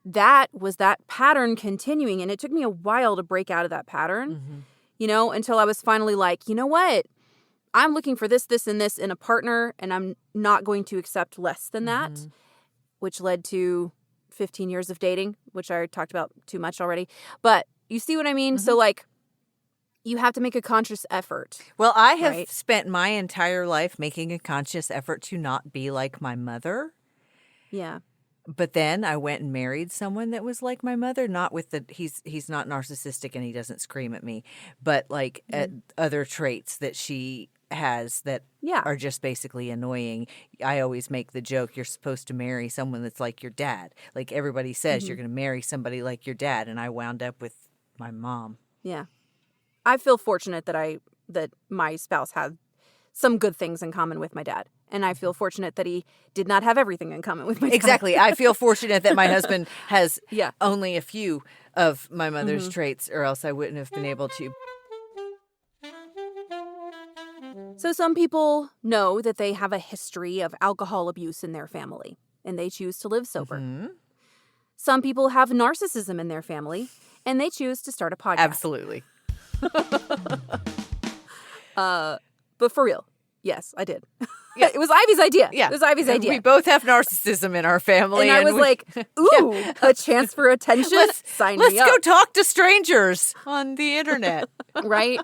that was that pattern continuing. And it took me a while to break out of that pattern, you know, until I was finally like, you know what? I'm looking for this, this, and this in a partner, and I'm not going to accept less than that, which led to 15 years of dating, which I talked about too much already. But you see what I mean? So, like, you have to make a conscious effort. Well, I have spent my entire life making a conscious effort to not be like my mother. Yeah. But then I went and married someone that was like my mother, not with the he's not narcissistic and he doesn't scream at me, but like other traits that she has that are just basically annoying. I always make the joke, you're supposed to marry someone that's like your dad. Like everybody says you're going to marry somebody like your dad, and I wound up with my mom. Yeah. I feel fortunate that my spouse had some good things in common with my dad. And I feel fortunate that he did not have everything in common with my dad. Exactly. I feel fortunate that my husband has only a few of my mother's traits, or else I wouldn't have been able to. So some people know that they have a history of alcohol abuse in their family, and they choose to live sober. Some people have narcissism in their family, and they choose to start a podcast. Absolutely. But for real, yes, I did. Yeah. It was Ivy's idea. Yeah. It was Ivy's idea. We both have narcissism in our family. And I was like, ooh, a chance for attention? Sign me up. Let's go talk to strangers on the internet. Right?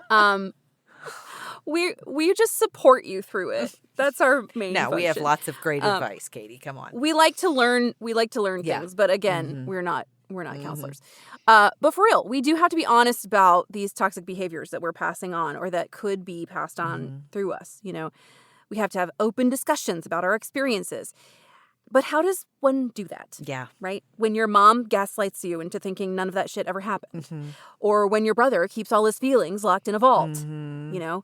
We just support you through it. That's our main function. We have lots of great advice, Katie. Come on. We like to learn things, but again, we're not counselors. But for real, we do have to be honest about these toxic behaviors that we're passing on or that could be passed on through us. You know, we have to have open discussions about our experiences. But how does one do that? Yeah. Right? When your mom gaslights you into thinking none of that shit ever happened. Or when your brother keeps all his feelings locked in a vault, you know?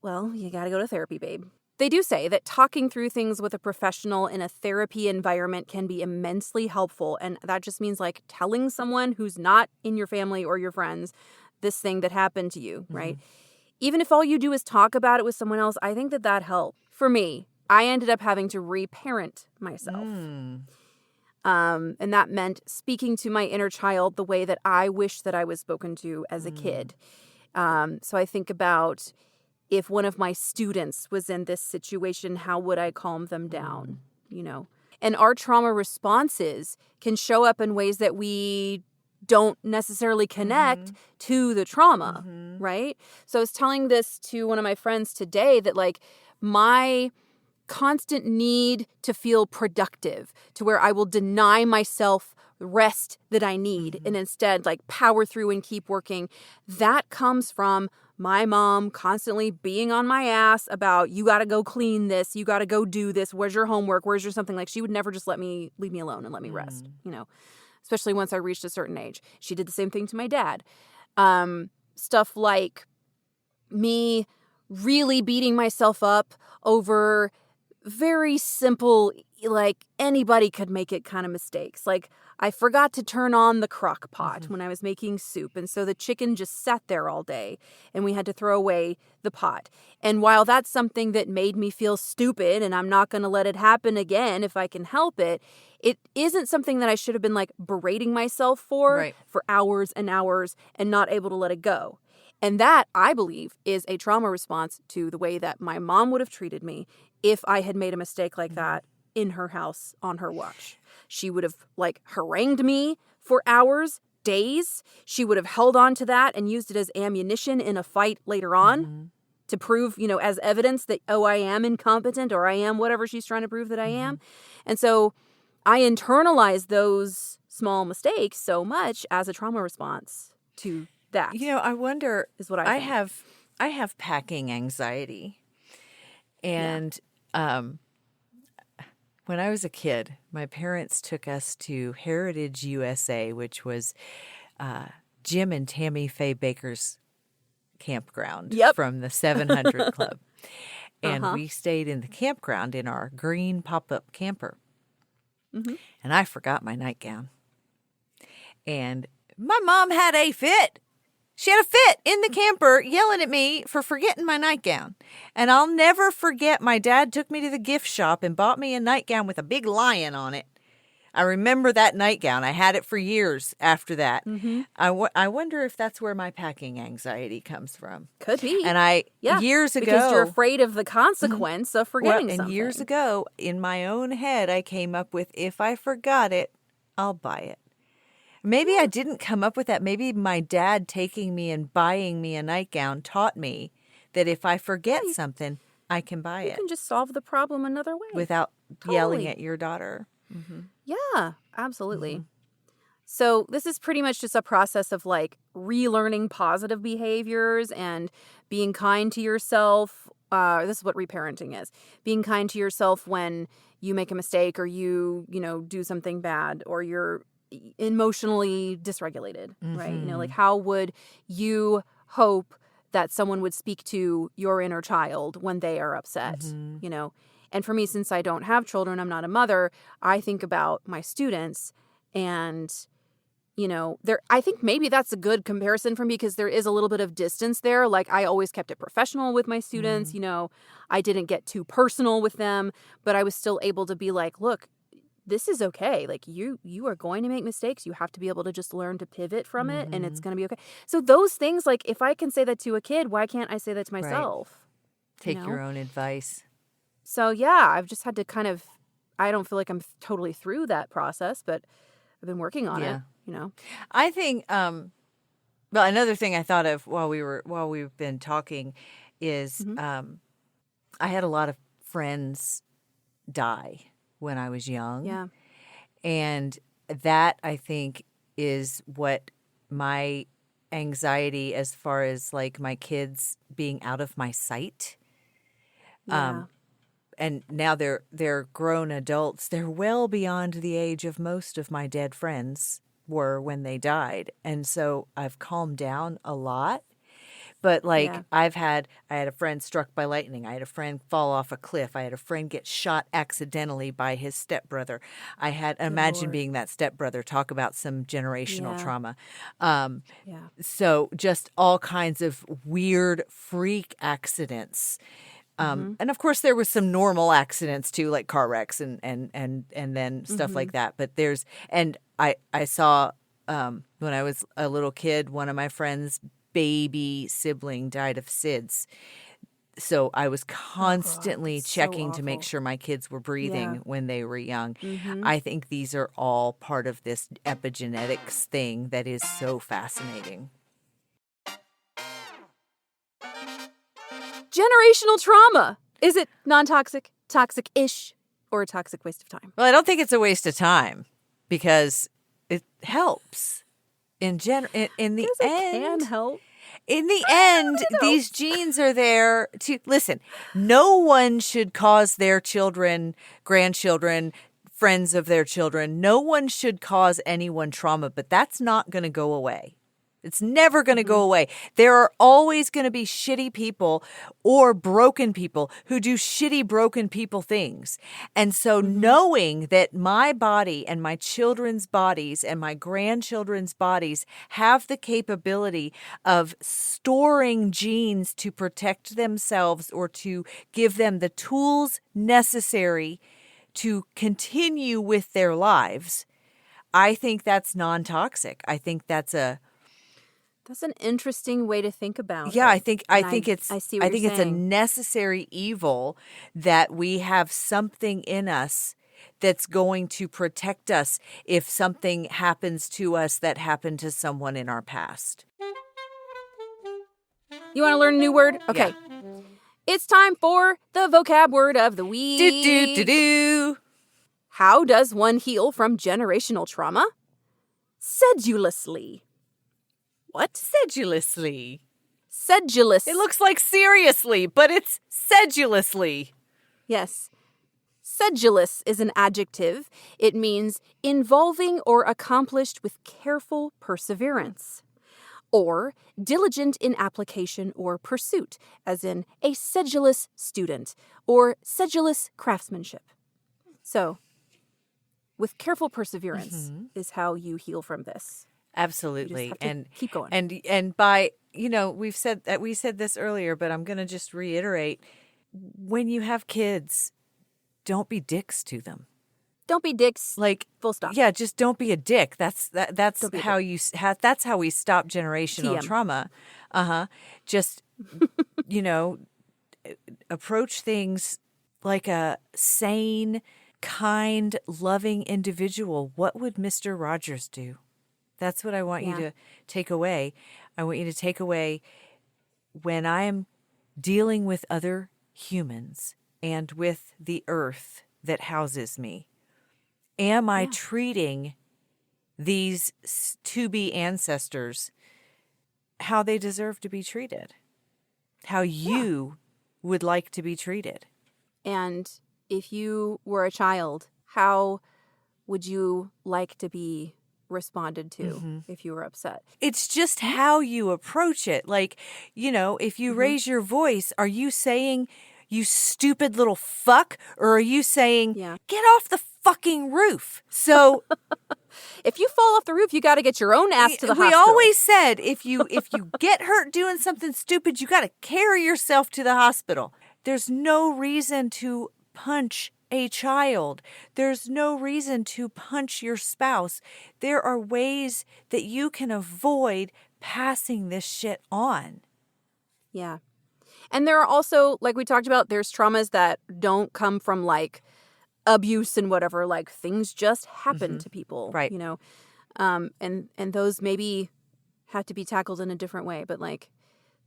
Well, you got to go to therapy, babe. They do say that talking through things with a professional in a therapy environment can be immensely helpful. And that just means like telling someone who's not in your family or your friends this thing that happened to you, right? Even if all you do is talk about it with someone else, I think that helped. For me, I ended up having to reparent myself. And that meant speaking to my inner child the way that I wish that I was spoken to as a kid. So I think about, if one of my students was in this situation, how would I calm them down, you know? And our trauma responses can show up in ways that we don't necessarily connect to the trauma, right? So I was telling this to one of my friends today that, like, my constant need to feel productive, to where I will deny myself rest that I need and instead, like, power through and keep working, that comes from my mom constantly being on my ass about, you got to go clean this, you got to go do this, where's your homework, where's your something. Like, she would never just leave me alone and let me rest, you know, especially once I reached a certain age. She did the same thing to my dad. Stuff like me really beating myself up over very simple, like, anybody could make it kind of mistakes. Like, I forgot to turn on the crock pot when I was making soup. And so the chicken just sat there all day and we had to throw away the pot. And while that's something that made me feel stupid and I'm not going to let it happen again if I can help it, it isn't something that I should have been, like, berating myself for hours and hours and not able to let it go. And that, I believe, is a trauma response to the way that my mom would have treated me if I had made a mistake like that in her house on her watch. She would have, like, harangued me for hours, days. She would have held on to that and used it as ammunition in a fight later on to prove, you know, as evidence that, oh, I am incompetent or I am whatever she's trying to prove that I am. And so I internalized those small mistakes so much as a trauma response to that. You know, I wonder, is what I think. I have packing anxiety. And when I was a kid, my parents took us to Heritage USA, which was Jim and Tammy Faye Baker's campground from the 700 Club. And we stayed in the campground in our green pop-up camper. And I forgot my nightgown. And my mom had a fit. She had a fit in the camper yelling at me for forgetting my nightgown. And I'll never forget my dad took me to the gift shop and bought me a nightgown with a big lion on it. I remember that nightgown. I had it for years after that. Mm-hmm. I wonder if that's where my packing anxiety comes from. Could be. And years ago. Because you're afraid of the consequence of forgetting something. And years ago, in my own head, I came up with, if I forgot it, I'll buy it. Maybe I didn't come up with that. Maybe my dad taking me and buying me a nightgown taught me that if I forget something, I can buy it. You can just solve the problem another way. Without yelling at your daughter. Mm-hmm. Yeah, absolutely. Mm-hmm. So this is pretty much just a process of like relearning positive behaviors and being kind to yourself. This is what reparenting is. Being kind to yourself when you make a mistake or you do something bad or you're emotionally dysregulated, right? Like how would you hope that someone would speak to your inner child when they are upset, And for me, since I don't have children, I'm not a mother, I think about my students and, I think maybe that's a good comparison for me because there is a little bit of distance there. Like I always kept it professional with my students, I didn't get too personal with them, but I was still able to be like, look, this is okay. Like you are going to make mistakes. You have to be able to just learn to pivot from it and it's going to be okay. So those things, like if I can say that to a kid, why can't I say that to myself? Right. Take your own advice. So yeah, I've just had to I don't feel like I'm totally through that process, but I've been working on it, I think, another thing I thought of while we've been talking is, I had a lot of friends die when I was young. Yeah. And that, I think, is what my anxiety as far as like my kids being out of my sight. Yeah. And now they're grown adults. They're well beyond the age of most of my dead friends were when they died. And so I've calmed down a lot. But I had a friend struck by lightning. I had a friend fall off a cliff. I had a friend get shot accidentally by his stepbrother. Imagine being that stepbrother. Talk about some generational trauma. So just all kinds of weird freak accidents. And of course there was some normal accidents too, like car wrecks and then stuff like that. But I saw when I was a little kid, one of my friends' baby sibling died of SIDS. So I was constantly checking to make sure my kids were breathing when they were young. I think these are all part of this epigenetics thing that is so fascinating. Generational trauma. Is it non-toxic, toxic-ish, or a toxic waste of time? Well, I don't think it's a waste of time because it helps. In the end, can help. In the end, these genes are there to listen. No one should cause their children, grandchildren, friends of their children. No one should cause anyone trauma, but that's not going to go away. It's never going to go away. There are always going to be shitty people or broken people who do shitty, broken people things. And so knowing that my body and my children's bodies and my grandchildren's bodies have the capability of storing genes to protect themselves or to give them the tools necessary to continue with their lives, I think that's non-toxic. I think that's an interesting way to think about it. Yeah, I think it's it's a necessary evil that we have something in us that's going to protect us if something happens to us that happened to someone in our past. You want to learn a new word? Okay. Yeah. It's time for the vocab word of the week. Do. How does one heal from generational trauma? Sedulously. What? Sedulously. Sedulous. It looks like seriously, but it's sedulously. Yes. Sedulous is an adjective. It means involving or accomplished with careful perseverance. Or diligent in application or pursuit, as in a sedulous student or sedulous craftsmanship. So, with careful perseverance is how you heal from this. Absolutely. have to keep going. And by, we said this earlier, but I'm going to just reiterate, when you have kids, don't be dicks to them. Don't be dicks. Like, full stop. Yeah, just don't be a dick. That's be a how that's how we stop generational TM. trauma. Just approach things like a sane, kind, loving individual. What would Mr. Rogers do? That's what I want you to take away. I want you to take away, when I am dealing with other humans and with the earth that houses me, am I treating these to-be ancestors how they deserve to be treated? How you would like to be treated? And if you were a child, how would you like to be responded to if you were upset? It's just how you approach it. Like, if you raise your voice, are you saying, "You stupid little fuck," or are you saying, "Get off the fucking roof"? So if you fall off the roof, you got to get your own ass to the hospital. We always said, if you get hurt doing something stupid, you got to carry yourself to the hospital. There's no reason to punch a child. There's no reason to punch your spouse. There are ways that you can avoid passing this shit on. Yeah. And there are also, like we talked about, there's traumas that don't come from like abuse and whatever, like things just happen to people, right? And those maybe have to be tackled in a different way. But like,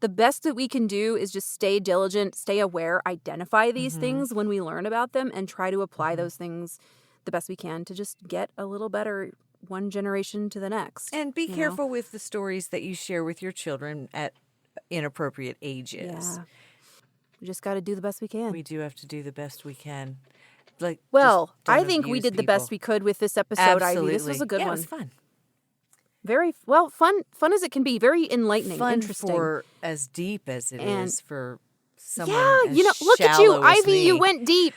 the best that we can do is just stay diligent, stay aware, identify these things when we learn about them, and try to apply those things the best we can to just get a little better one generation to the next. And be careful with the stories that you share with your children at inappropriate ages. Yeah. We just got to do the best we can. We do have to do the best we can. I think we did the best we could with this episode, Absolutely. Ivy. This was a good one. It was fun. Very fun as it can be. Very enlightening, interesting. For as deep as it is for someone. Look at you, Ivy. Me. You went deep.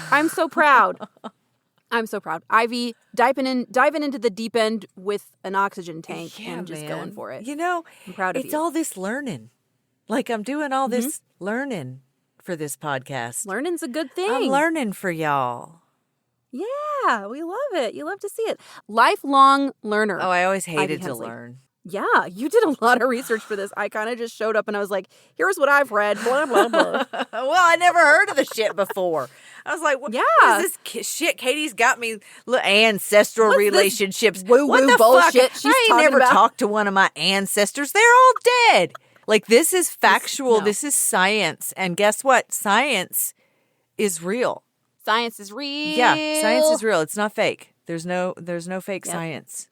I'm so proud. I'm so proud. Ivy diving into the deep end with an oxygen tank and just going for it. I'm proud of you. It's all this learning. Like, I'm doing all this learning for this podcast. Learning's a good thing. I'm learning for y'all. Yeah, we love it. You love to see it. Lifelong learner. Oh, I always hated to learn. Yeah, you did a lot of research for this. I kind of just showed up and I was like, here's what I've read, blah, blah, blah. Well, I never heard of the shit before. I was like, what is this shit? Katie's got me ancestral relationships. Woo-woo the bullshit fuck? I ain't never talked to one of my ancestors. They're all dead. Like, this is factual. This is science. And guess what? Science is real. Science is real. Yeah, science is real. It's not fake. There's no fake science.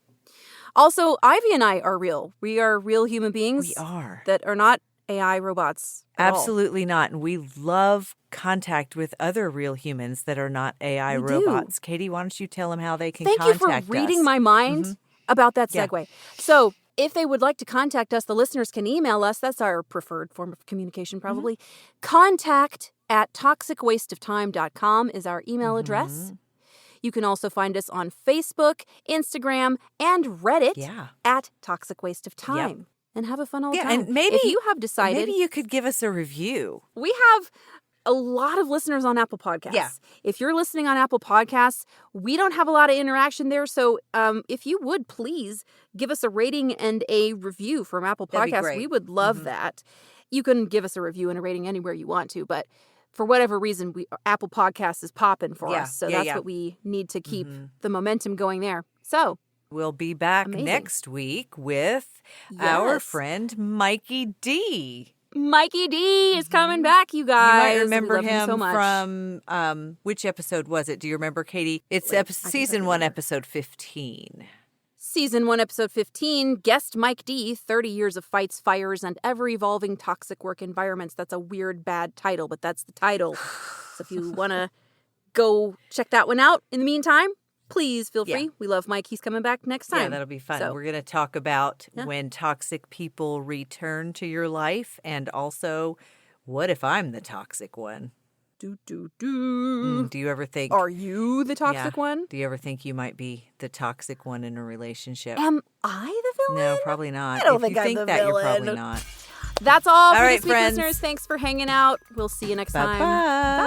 Also, Ivy and I are real. We are real human beings. We are. That are not AI robots. Absolutely not. And we love contact with other real humans that are not AI robots. Katie, why don't you tell them how they can contact us? Thank you for reading my mind about that segue. So, if they would like to contact us, the listeners can email us. That's our preferred form of communication, probably. Contact@toxicwasteoftime.com is our email address. You can also find us on Facebook, Instagram, and Reddit at Toxic Waste of Time. And have a fun old time. And maybe if you have decided, maybe you could give us a review. We have a lot of listeners on Apple Podcasts. Yeah. If you're listening on Apple Podcasts, we don't have a lot of interaction there. So if you would please give us a rating and a review from Apple Podcasts, we would love that. You can give us a review and a rating anywhere you want to, but for whatever reason, Apple Podcasts is popping for us. So that's what we need to keep the momentum going there. So we'll be back next week with our friend Mikey D. Mikey D is coming back, you guys. You might remember him so much. from which episode was it? Do you remember, Katie? It's season 1, episode 15. Season 1, episode 15, guest Mike D, 30 years of fights, fires, and ever-evolving toxic work environments. That's a weird, bad title, but that's the title. So if you want to go check that one out in the meantime, please feel free. We love Mike. He's coming back next time. Yeah, that'll be fun. So, we're going to talk about when toxic people return to your life, and also, what if I'm the toxic one? Do you ever think... Are you the toxic one? Do you ever think you might be the toxic one in a relationship? Am I the No, probably not. I don't if think you I'm think the that, you're villain. probably not. That's all for right, this week, friends. listeners. Thanks for hanging out. We'll see you next time. Bye-bye.